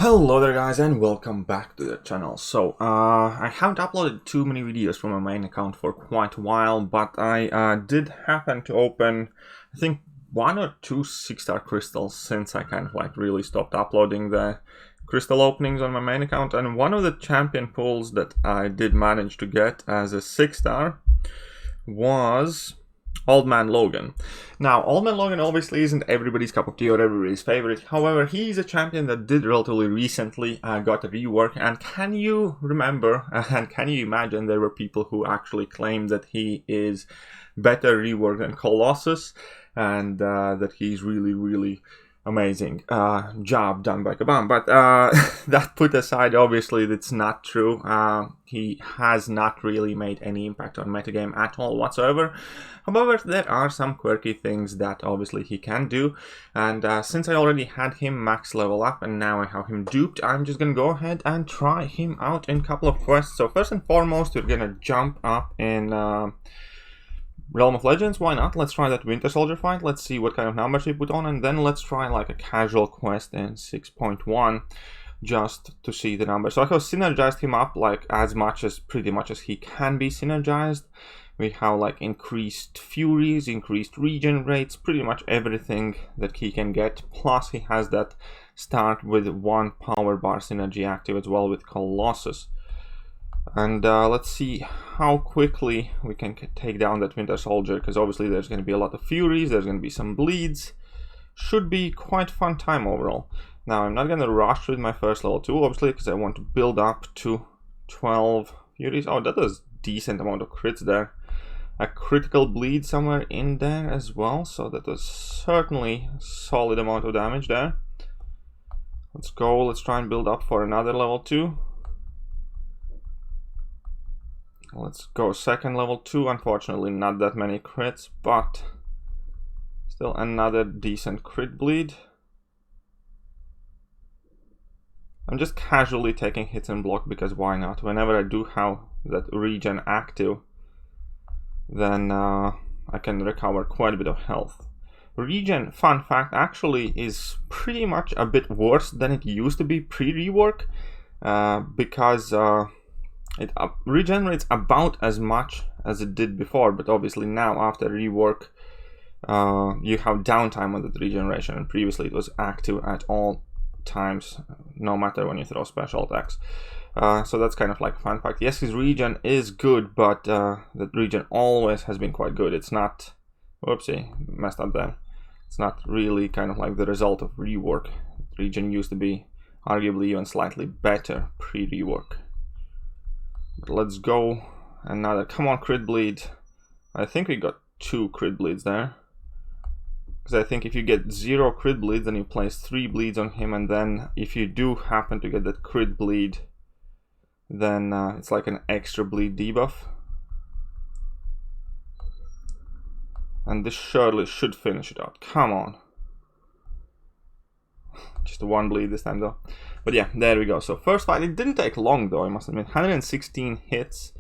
Hello there guys and welcome back to the channel. So I haven't uploaded too many videos from my main account for quite a while, but I did happen to open I think 1 or 2 6-star crystals since I kind of like really stopped uploading the crystal openings on my main account, and one of the champion pulls that I did manage to get as a 6-star was Old Man Logan. Now, Old Man Logan obviously isn't everybody's cup of tea or everybody's favorite. However, he's a champion that did relatively recently got a rework. And can you remember and can you imagine there were people who actually claimed that he is better reworked than Colossus and that he's really amazing job done by Kabam. But that put aside, obviously that's not true. He has not really made any impact on metagame at all whatsoever. However, there are some quirky things that obviously he can do, and since I already had him max level up and now I have him duped, I'm just gonna go ahead and try him out in a couple of quests. So first and foremost, we're gonna jump up in Realm of Legends. Why not? Let's try that Winter Soldier fight. Let's see what kind of numbers he put on, and then let's try like a casual quest in 6.1 just to see the numbers. So I have synergized him up like pretty much as he can be synergized. We have like increased furies, increased regen rates, pretty much everything that he can get. Plus he has that start with 1 power bar synergy active as well with Colossus. And let's see how quickly we can take down that Winter Soldier, because obviously there's going to be a lot of furies, there's going to be some bleeds. Should be quite fun time overall. Now I'm not going to rush with my first level 2, obviously, because I want to build up to 12 furies. Oh, that is decent amount of crits there. A critical bleed somewhere in there as well, so that was certainly a solid amount of damage there. Let's go, let's try and build up for another level 2. Let's go second level 2, unfortunately not that many crits, but still another decent crit bleed. I'm just casually taking hits and block because why not? Whenever I do have that regen active, then I can recover quite a bit of health. Regen, fun fact, actually is pretty much a bit worse than it used to be pre-rework, because it regenerates about as much as it did before, but obviously now after rework you have downtime on the regeneration, and previously it was active at all times, no matter when you throw special attacks. So that's kind of like a fun fact. Yes, his regen is good, but that regen always has been quite good. It's not, whoopsie, messed up there. It's not really kind of like the result of rework. Regen used to be arguably even slightly better pre-rework. But let's go another, come on, crit bleed. I think we got 2 crit bleeds there. Because I think if you get 0 crit bleeds, then you place 3 bleeds on him, and then if you do happen to get that crit bleed, then it's like an extra bleed debuff. And this surely should finish it out. Come on. Just 1 bleed this time though. But yeah, there we go. So first fight, it didn't take long though, I must admit. 116 hits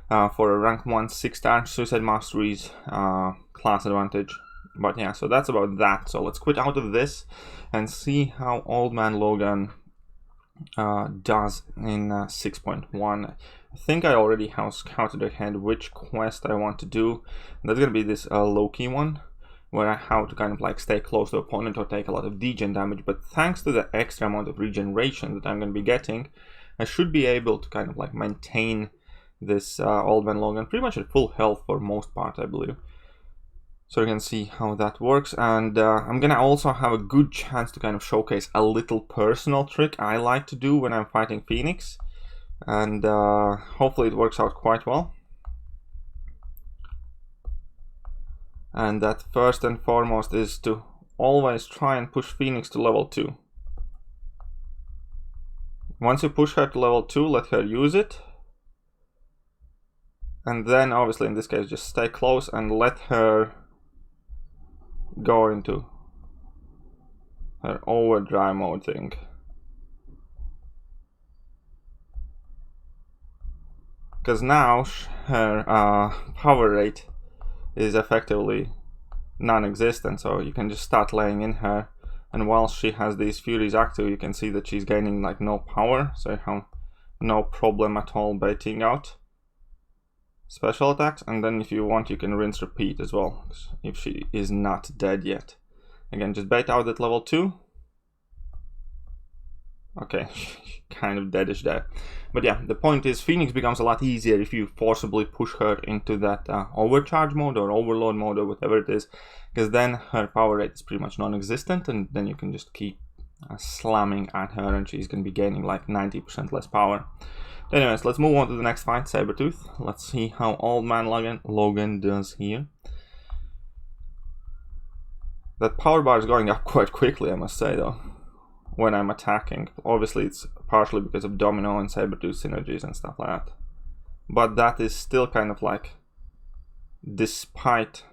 for a rank 1 6-star Suicide Masteries class advantage. But yeah, so that's about that. So let's quit out of this and see how Old Man Logan does in 6.1. I think I already have scouted ahead which quest I want to do. That's gonna be this Loki one, where I have to kind of like stay close to the opponent or take a lot of degen damage. But thanks to the extra amount of regeneration that I'm gonna be getting, I should be able to kind of like maintain this Old Man Logan pretty much at full health for most part, I believe. So you can see how that works, and I'm gonna also have a good chance to kind of showcase a little personal trick I like to do when I'm fighting Phoenix, and hopefully it works out quite well. And that first and foremost is to always try and push Phoenix to level 2. Once you push her to level 2, let her use it, and then obviously in this case just stay close and let her go into her overdrive mode thing. Because now her power rate is effectively non-existent, so you can just start laying in her And while she has these Furies active, you can see that she's gaining like no power, so you have no problem at all baiting out special attacks. And then if you want, you can rinse repeat as well, if she is not dead yet. Again, just bait out at level 2. Okay, kind of deadish there. But yeah, the point is Phoenix becomes a lot easier if you forcibly push her into that overcharge mode or overload mode or whatever it is, because then her power rate is pretty much non-existent, and then you can just keep slamming at her and she's going to be gaining like 90% less power. Anyways, let's move on to the next fight, Sabretooth. Let's see how Old Man Logan does here. That power bar is going up quite quickly, I must say, though, when I'm attacking. Obviously, it's partially because of Domino and Sabretooth synergies and stuff like that. But that is still kind of like, despite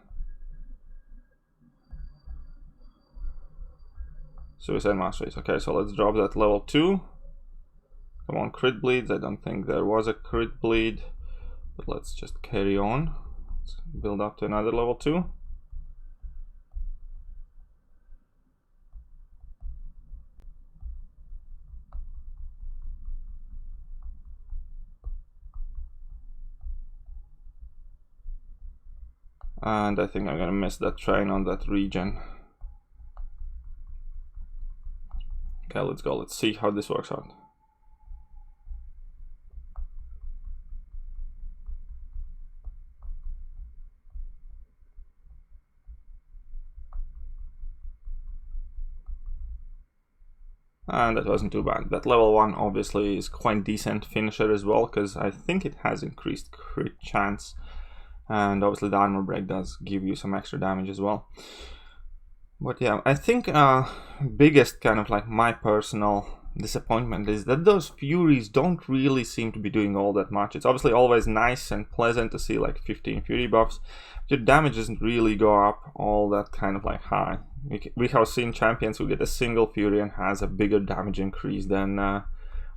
Suicide Masteries. Okay, so let's drop that level 2. Come on, crit bleeds. I don't think there was a crit bleed, but let's just carry on. Let's build up to another level 2. And I think I'm gonna miss that train on that region. Okay, let's go. Let's see how this works out. And that wasn't too bad. That level 1 obviously is quite decent finisher as well, because I think it has increased crit chance. And obviously the armor break does give you some extra damage as well. But yeah, I think biggest kind of like my personal disappointment is that those Furies don't really seem to be doing all that much. It's obviously always nice and pleasant to see like 15 Fury buffs. Your damage doesn't really go up all that kind of like high. We have seen champions who get a single Fury and has a bigger damage increase than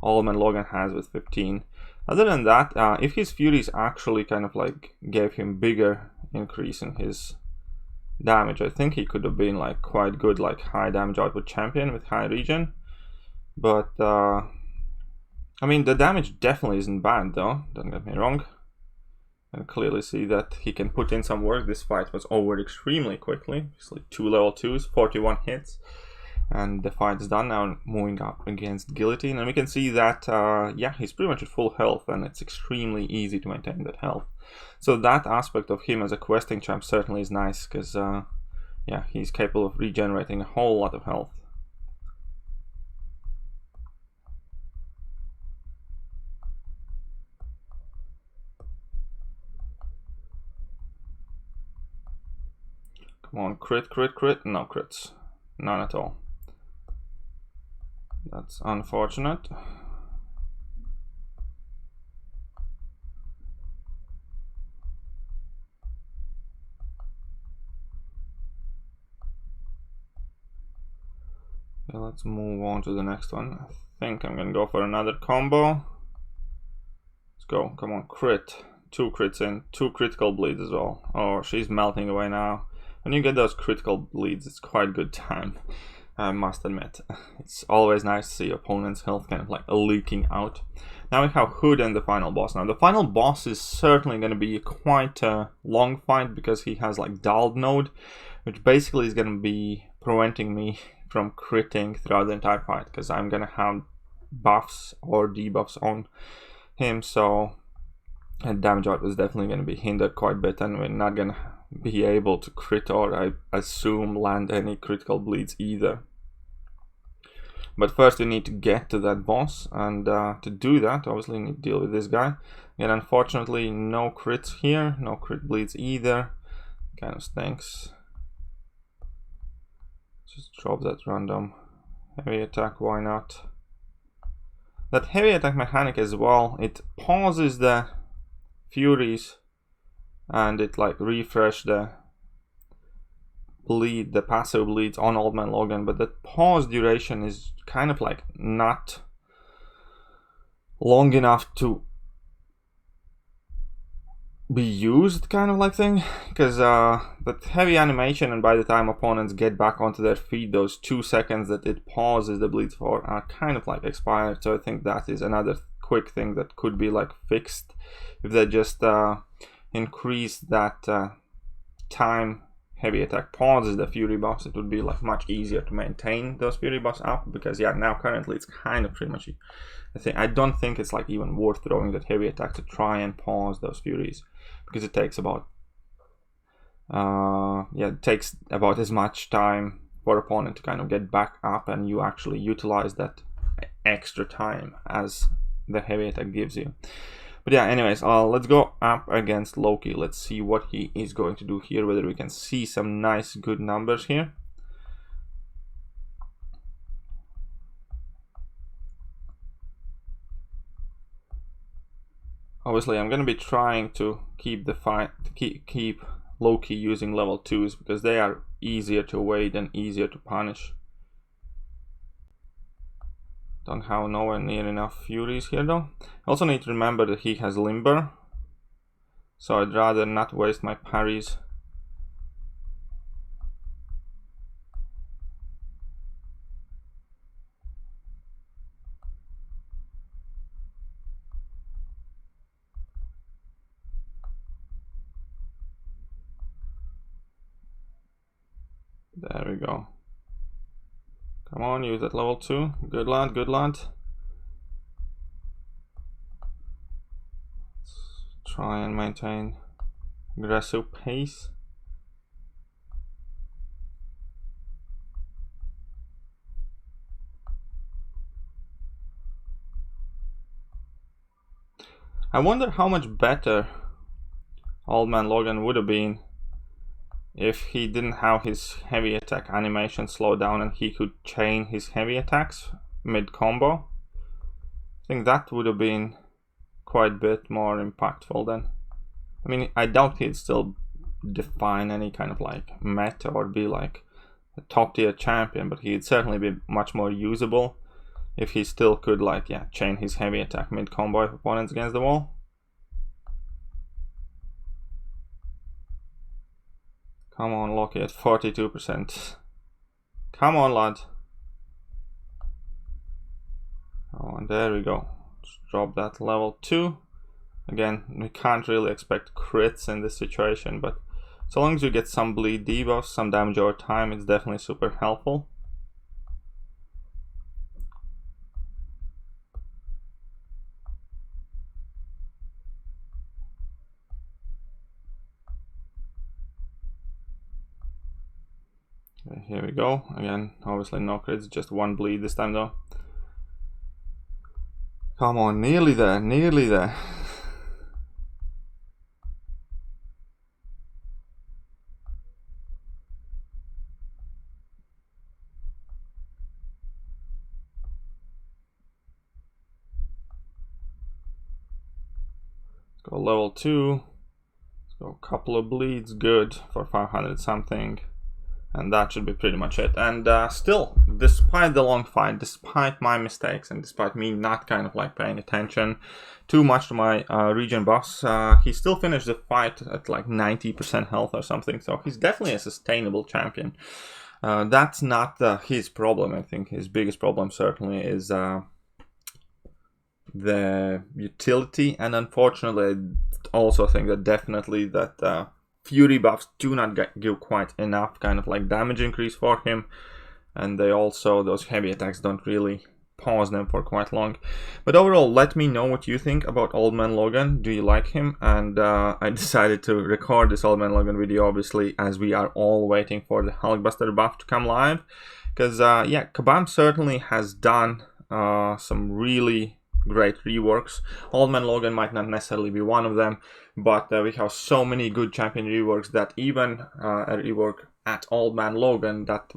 Old Man Logan has with 15. Other than that, if his Furies actually kind of like gave him bigger increase in his damage, I think he could have been like quite good, like high damage output champion with high regen. But I mean, the damage definitely isn't bad though, don't get me wrong. I can clearly see that he can put in some work. This fight was over extremely quickly. It's like 2 level 2s, 41 hits. And the fight is done now, moving up against Guillotine. And we can see that, yeah, he's pretty much at full health, and it's extremely easy to maintain that health. So that aspect of him as a questing champ certainly is nice, because, yeah, he's capable of regenerating a whole lot of health. Come on, crit, crit, crit. No crits. None at all. That's unfortunate. Okay, let's move on to the next one. I think I'm gonna go for another combo. Let's go. Come on, crit. 2 crits in, 2 critical bleeds as well. Oh, she's melting away now. When you get those critical bleeds, it's quite good time, I must admit. It's always nice to see opponent's health kind of like leaking out. Now we have Hood and the final boss. Now the final boss is certainly going to be quite a long fight, because he has like dulled node, which basically is going to be preventing me from critting throughout the entire fight, because I'm going to have buffs or debuffs on him, so damage output is definitely going to be hindered quite a bit, and we're not going to be able to crit or, I assume, land any critical bleeds either. But first we need to get to that boss, and to do that obviously we need to deal with this guy. And unfortunately no crits here, no crit bleeds either. Kind of stinks. Just drop that random heavy attack, why not? That heavy attack mechanic as well, it pauses the Furies and it like refresh the bleed, the passive bleeds on Old Man Logan, but that pause duration is kind of like not long enough to be used kind of like thing, because that heavy animation, and by the time opponents get back onto their feet, those 2 seconds that it pauses the bleed for are kind of like expired. So I think that is another quick thing that could be like fixed if they just increase that time heavy attack pauses the fury buffs. It would be like much easier to maintain those fury buffs up, because yeah, now currently it's kind of pretty much, I don't think it's like even worth throwing that heavy attack to try and pause those furies, because it takes about it takes about as much time for opponent to kind of get back up, and you actually utilize that extra time as the heavy attack gives you. But yeah, anyways, let's go up against Loki. Let's see what he is going to do here, whether we can see some nice good numbers here. Obviously, I'm going to be trying to keep the fight, keep Loki using level 2s, because they are easier to evade and easier to punish. Don't have nowhere near enough furies here though. Also need to remember that he has limber, so I'd rather not waste my parries. There we go. Come on, use that level 2. Good lad, good lad. Let's try and maintain aggressive pace. I wonder how much better Old Man Logan would have been if he didn't have his heavy attack animation slow down and he could chain his heavy attacks mid-combo. I think that would have been quite a bit more impactful then. I mean, I doubt he'd still define any kind of like meta or be like a top tier champion, but he'd certainly be much more usable if he still could like, yeah, chain his heavy attack mid-combo if opponents against the wall. Come on, Loki at 42%. Come on, lad. Oh, and there we go. Just drop that level 2. Again, we can't really expect crits in this situation, but so long as you get some bleed debuffs, some damage over time, it's definitely super helpful. Here we go. Again, obviously no crits, just 1 bleed this time though. Come on, nearly there, nearly there. Let's go level 2. Let's go a couple of bleeds, good for 500 something. And that should be pretty much it. And still, despite the long fight, despite my mistakes, and despite me not kind of like paying attention too much to my region boss, he still finished the fight at like 90% health or something. So he's definitely a sustainable champion. That's not his problem. I think his biggest problem certainly is the utility. And unfortunately, I also think that definitely that fury buffs do not give quite enough kind of like damage increase for him, and they also, those heavy attacks don't really pause them for quite long. But overall, let me know what you think about Old Man Logan. Do you like him? And I decided to record this Old Man Logan video obviously as we are all waiting for the Hulkbuster buff to come live, because yeah, Kabam certainly has done some really great reworks. Old Man Logan might not necessarily be one of them, but we have so many good champion reworks that even a rework at Old Man Logan that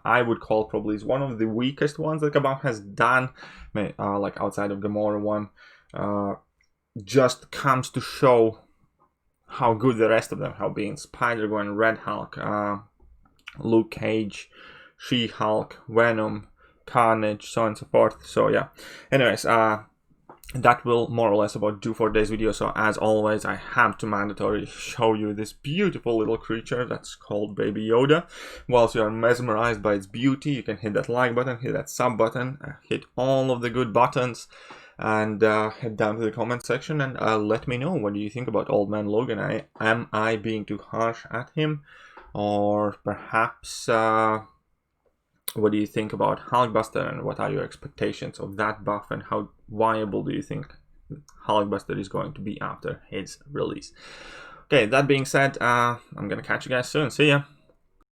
I would call probably is one of the weakest ones that Kabam has done, like outside of Gamora one, just comes to show how good the rest of them have been. Spider-Gwen, Red Hulk, Luke Cage, She-Hulk, Venom, Carnage, so on and so forth. So yeah, anyways, that will more or less about do for today's video. So as always, I have to mandatory show you this beautiful little creature that's called Baby Yoda. Whilst you are mesmerized by its beauty, you can hit that like button, hit that sub button, hit all of the good buttons, and head down to the comment section and let me know what do you think about Old Man Logan. Am I being too harsh at him, or perhaps what do you think about Hulkbuster, and what are your expectations of that buff, and how viable do you think Hulkbuster is going to be after his release? Okay, that being said, I'm gonna catch you guys soon. See ya!